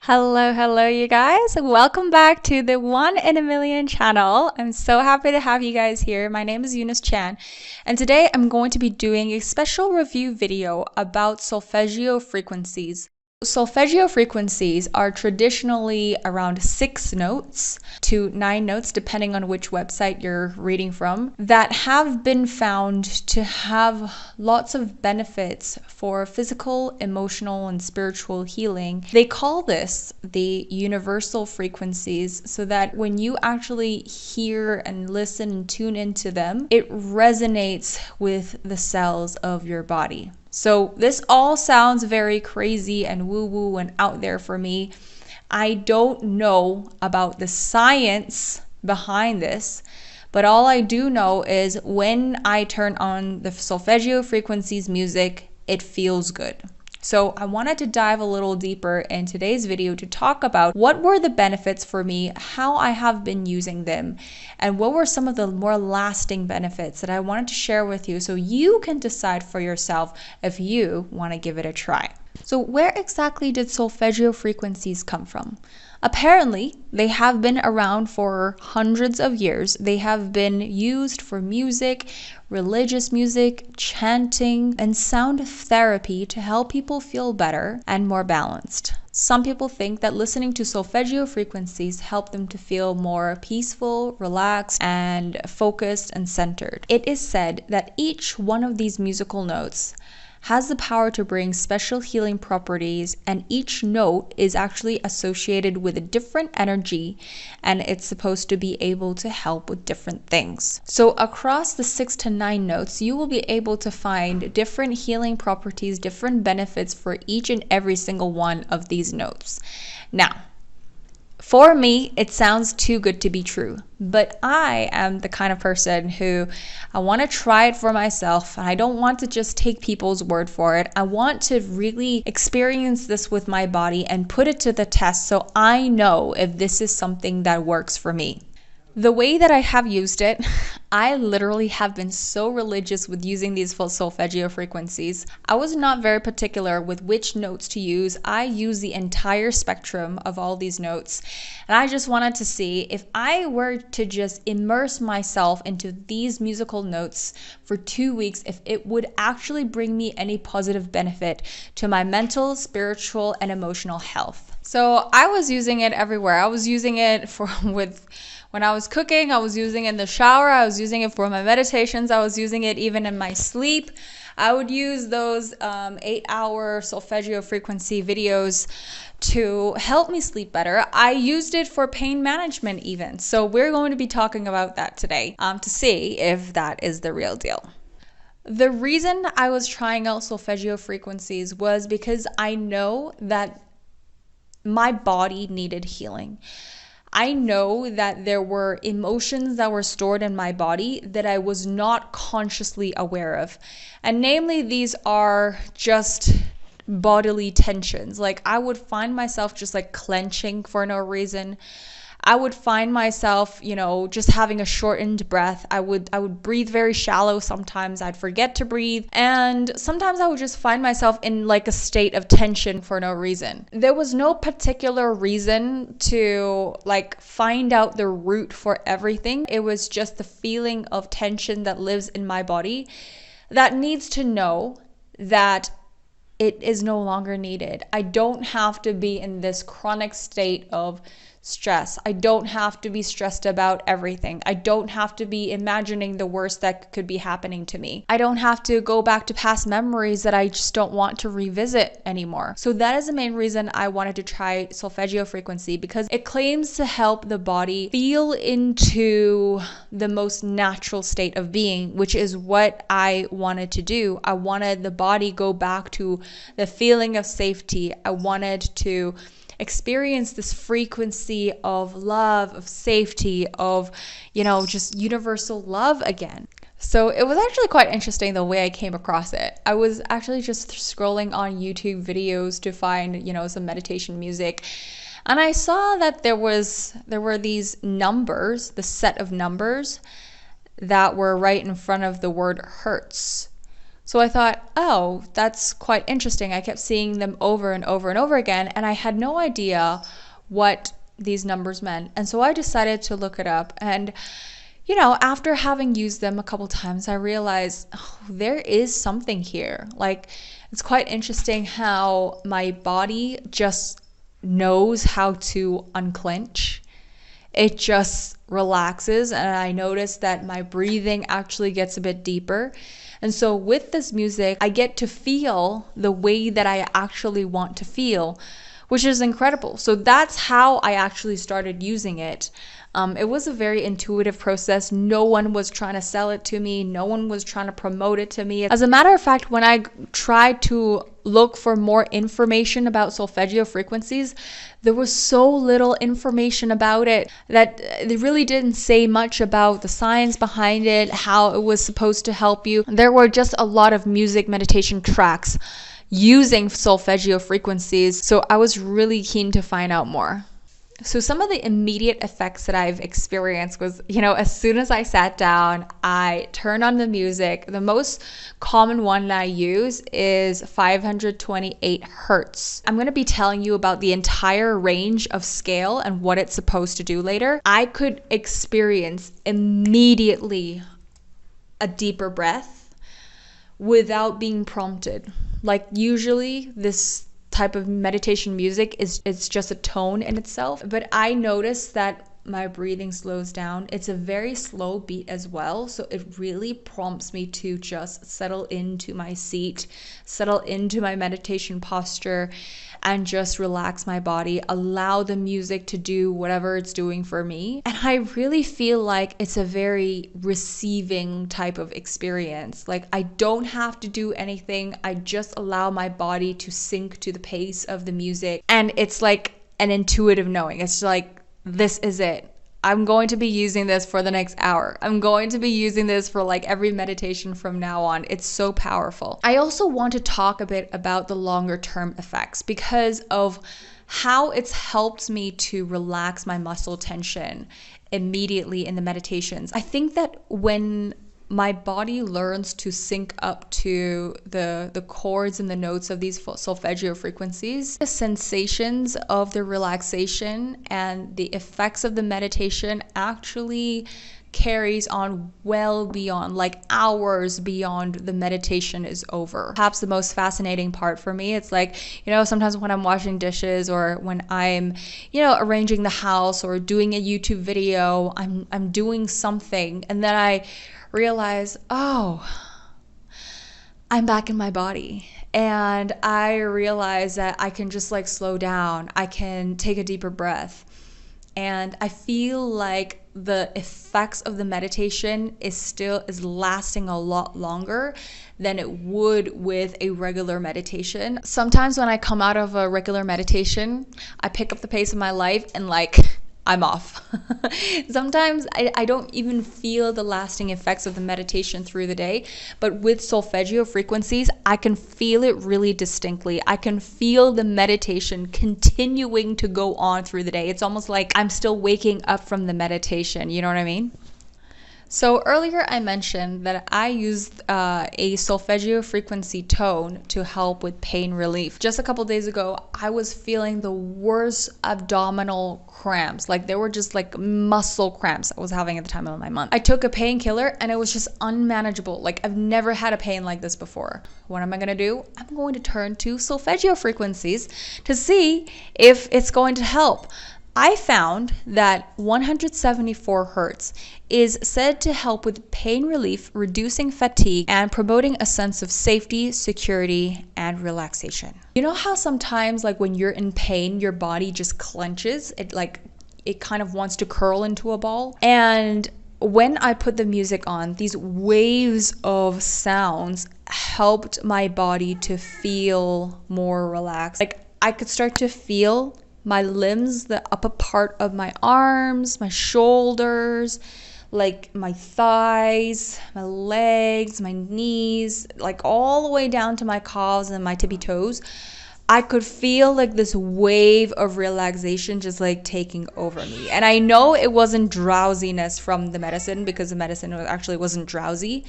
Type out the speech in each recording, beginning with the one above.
Hello, you guys. Welcome back to the One in a Million channel. I'm so happy to have you guys here. My name is Eunice Chan, and today I'm going to be doing a special review video about solfeggio frequencies. Solfeggio frequencies are traditionally around 6 notes to 9 notes, depending on which website you're reading from, that have been found to have lots of benefits for physical, emotional, and spiritual healing. They call this the universal frequencies, so that when you actually hear and listen and tune into them, it resonates with the cells of your body. So this all sounds very crazy and woo-woo and out there for me. I don't know about the science behind this, but all I do know is when I turn on the solfeggio frequencies music, it feels good. So I wanted to dive a little deeper in today's video to talk about what were the benefits for me, how I have been using them, and what were some of the more lasting benefits that I wanted to share with you so you can decide for yourself if you want to give it a try. So where exactly did solfeggio frequencies come from? Apparently, they have been around for hundreds of years. They have been used for music, religious music, chanting, and sound therapy to help people feel better and more balanced. Some people think that listening to solfeggio frequencies help them to feel more peaceful, relaxed, and focused and centered. It is said that each one of these musical notes has the power to bring special healing properties, and each note is actually associated with a different energy, and it's supposed to be able to help with different things. So across the 6 to 9 notes, you will be able to find different healing properties, different benefits for each and every single one of these notes. Now, for me, it sounds too good to be true, but I am the kind of person who I want to try it for myself, and I don't want to just take people's word for it. I want to really experience this with my body and put it to the test so I know if this is something that works for me. The way that I have used it, I literally have been so religious with using these solfeggio frequencies. I was not very particular with which notes to use. I use the entire spectrum of all these notes, and I just wanted to see if I were to just immerse myself into these musical notes for 2 weeks, if it would actually bring me any positive benefit to my mental, spiritual, and emotional health. So I was using it everywhere. I was using it when I was cooking, I was using it in the shower, I was using it for my meditations, I was using it even in my sleep. I would use those 8-hour solfeggio frequency videos to help me sleep better. I used it for pain management even. So we're going to be talking about that today to see if that is the real deal. The reason I was trying out solfeggio frequencies was because I know that my body needed healing. I know that there were emotions that were stored in my body that I was not consciously aware of. And namely, these are just bodily tensions. Like I would find myself just like clenching for no reason. I would find myself, just having a shortened breath. I would breathe very shallow sometimes. I'd forget to breathe. And sometimes I would just find myself in like a state of tension for no reason. There was no particular reason to like find out the root for everything. It was just the feeling of tension that lives in my body that needs to know that it is no longer needed. I don't have to be in this chronic state of stress. I don't have to be stressed about everything. I don't have to be imagining the worst that could be happening to me. I don't have to go back to past memories that I just don't want to revisit anymore. So that is the main reason I wanted to try solfeggio frequency, because it claims to help the body feel into the most natural state of being, which is what I wanted to do. I wanted the body go back to the feeling of safety. I wanted to experience this frequency of love, of safety, of, just universal love again. So it was actually quite interesting the way I came across it. I was actually just scrolling on YouTube videos to find, some meditation music. And I saw that there were these numbers, the set of numbers that were right in front of the word hertz. So I thought, oh, that's quite interesting. I kept seeing them over and over and over again, and I had no idea what these numbers meant. And so I decided to look it up. And, you know, after having used them a couple times, I realized, oh, there is something here. Like, it's quite interesting how my body just knows how to unclench. It just relaxes, and I notice that my breathing actually gets a bit deeper. And so with this music, I get to feel the way that I actually want to feel, which is incredible. So that's how I actually started using it. It was a very intuitive process. No one was trying to sell it to me. No one was trying to promote it to me. As a matter of fact, when I tried to look for more information about solfeggio frequencies, there was so little information about it that they really didn't say much about the science behind it, how it was supposed to help you. There were just a lot of music meditation tracks using solfeggio frequencies, so I was really keen to find out more. So some of the immediate effects that I've experienced was, you know, as soon as I sat down, I turned on the music. The most common one that I use is 528 hertz. I'm going to be telling you about the entire range of scale and what it's supposed to do later. I could experience immediately a deeper breath without being prompted. Like, usually this type of meditation music it's just a tone in itself, but I noticed that my breathing slows down. It's a very slow beat as well, so it really prompts me to just settle into my seat, settle into my meditation posture, and just relax my body, allow the music to do whatever it's doing for me. And I really feel like it's a very receiving type of experience. Like, I don't have to do anything. I just allow my body to sync to the pace of the music. And it's like an intuitive knowing. It's like, this is it. I'm going to be using this for the next hour. I'm going to be using this for like every meditation from now on. It's so powerful. I also want to talk a bit about the longer term effects because of how it's helped me to relax my muscle tension immediately in the meditations. I think that when my body learns to sync up to the chords and the notes of these solfeggio frequencies, the sensations of the relaxation and the effects of the meditation actually carries on well beyond, like hours beyond the meditation is over. Perhaps the most fascinating part for me, it's like, you know, sometimes when I'm washing dishes or when I'm, you know, arranging the house or doing a YouTube video, I'm doing something, and then I realize, oh, I'm back in my body. And I realize that I can just like slow down. I can take a deeper breath. And I feel like the effects of the meditation is lasting a lot longer than it would with a regular meditation. Sometimes when I come out of a regular meditation, I pick up the pace of my life and like, I'm off. Sometimes I don't even feel the lasting effects of the meditation through the day, but with solfeggio frequencies, I can feel it really distinctly. I can feel the meditation continuing to go on through the day. It's almost like I'm still waking up from the meditation. You know what I mean? So earlier I mentioned that I used a solfeggio frequency tone to help with pain relief. Just a couple days ago, I was feeling the worst abdominal cramps. Like, they were just like muscle cramps I was having at the time of my month. I took a painkiller and it was just unmanageable. Like, I've never had a pain like this before. What am I going to do? I'm going to turn to solfeggio frequencies to see if it's going to help. I found that 174 hertz is said to help with pain relief, reducing fatigue, and promoting a sense of safety, security, and relaxation. You know how sometimes, like, when you're in pain, your body just clenches? It kind of wants to curl into a ball. And when I put the music on, these waves of sounds helped my body to feel more relaxed. Like, I could start to feel my limbs, the upper part of my arms, my shoulders, like my thighs, my legs, my knees, like all the way down to my calves and my tippy toes. I could feel like this wave of relaxation just like taking over me. And I know it wasn't drowsiness from the medicine, because the medicine actually wasn't drowsy.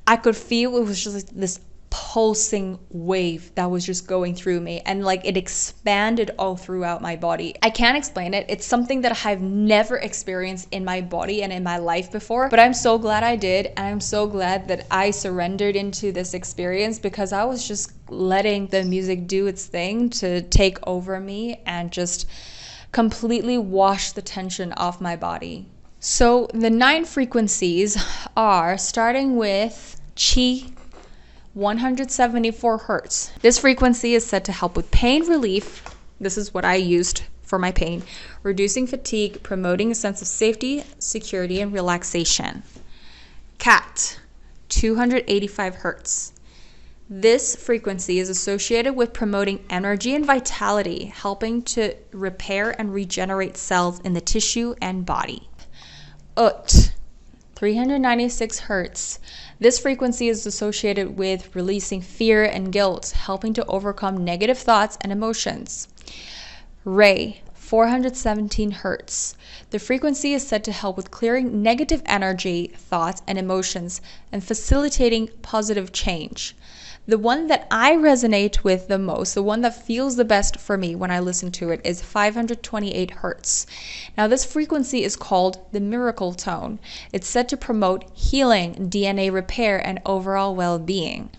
I could feel it was just like this pulsing wave that was just going through me, and like it expanded all throughout my body. I can't explain it. It's something that I've never experienced in my body and in my life before, but I'm so glad I did, and I'm so glad that I surrendered into this experience, because I was just letting the music do its thing to take over me and just completely wash the tension off my body. So the 9 frequencies are, starting with Chi, 174 hertz. This frequency is said to help with pain relief. This is what I used for my pain. Reducing fatigue, promoting a sense of safety, security, and relaxation. Cat, 285 hertz. This frequency is associated with promoting energy and vitality, helping to repair and regenerate cells in the tissue and body. Ut, 396 hertz. This frequency is associated with releasing fear and guilt, helping to overcome negative thoughts and emotions. Ray, 417 hertz. The frequency is said to help with clearing negative energy, thoughts, and emotions, and facilitating positive change. The one that I resonate with the most, the one that feels the best for me when I listen to it, is 528 hertz. Now, this frequency is called the miracle tone. It's said to promote healing, DNA repair, and overall well-being.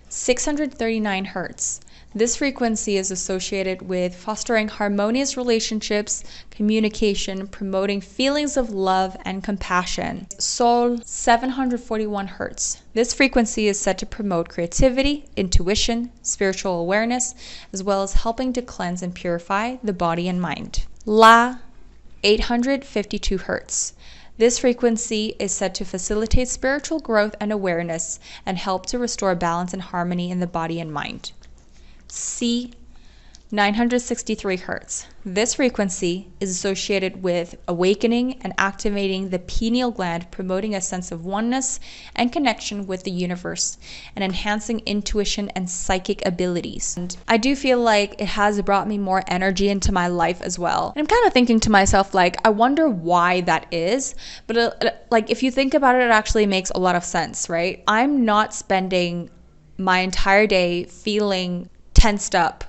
639 hertz. This frequency is associated with fostering harmonious relationships, communication, promoting feelings of love and compassion. Sol, 741 hertz. This frequency is said to promote creativity, intuition, spiritual awareness, as well as helping to cleanse and purify the body and mind. La, 852 hertz. This frequency is said to facilitate spiritual growth and awareness and help to restore balance and harmony in the body and mind. C, 963 hertz. This frequency is associated with awakening and activating the pineal gland, promoting a sense of oneness and connection with the universe, and enhancing intuition and psychic abilities. And I do feel like it has brought me more energy into my life as well. And I'm kind of thinking to myself, like, I wonder why that is. But like, if you think about it, it actually makes a lot of sense, right? I'm not spending my entire day feeling tensed up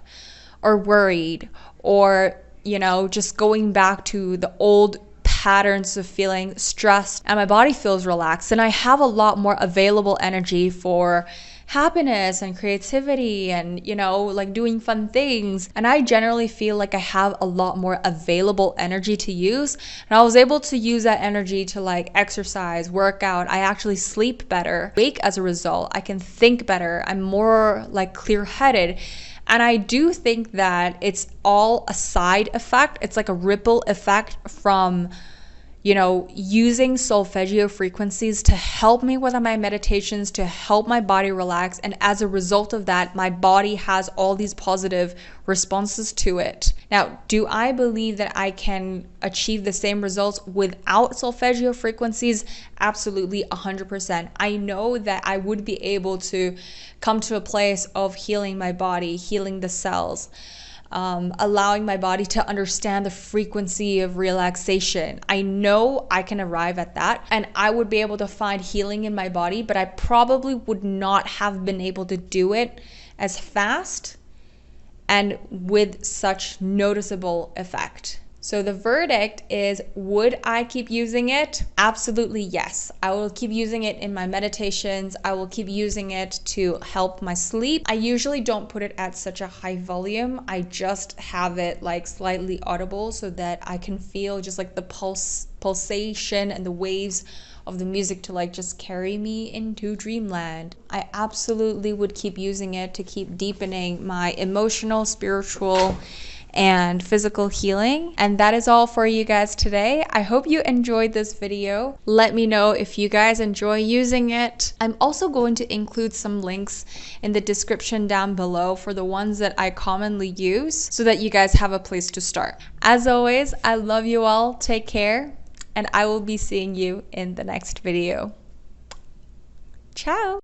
or worried, or just going back to the old patterns of feeling stressed, and my body feels relaxed, and I have a lot more available energy for happiness and creativity and like doing fun things. And I generally feel like I have a lot more available energy to use, and I was able to use that energy to like exercise, work out. I actually sleep better, wake as a result. I can think better. I'm more like clear-headed. And I do think that it's all a side effect. It's like a ripple effect from using solfeggio frequencies to help me with my meditations, to help my body relax. And as a result of that, my body has all these positive responses to it. Now, do I believe that I can achieve the same results without solfeggio frequencies? Absolutely, 100%. I know that I would be able to come to a place of healing my body, healing the cells, allowing my body to understand the frequency of relaxation. I know I can arrive at that, and I would be able to find healing in my body, but I probably would not have been able to do it as fast and with such noticeable effect. So the verdict is, would I keep using it? Absolutely yes. I will keep using it in my meditations. I will keep using it to help my sleep. I usually don't put it at such a high volume. I just have it like slightly audible so that I can feel just like the pulsation and the waves of the music to like just carry me into dreamland. I absolutely would keep using it to keep deepening my emotional, spiritual, and physical healing. And that is all for you guys today. I hope you enjoyed this video. Let me know if you guys enjoy using it. I'm also going to include some links in the description down below for the ones that I commonly use so that you guys have a place to start. As always, I love you all. Take care, and I will be seeing you in the next video. Ciao!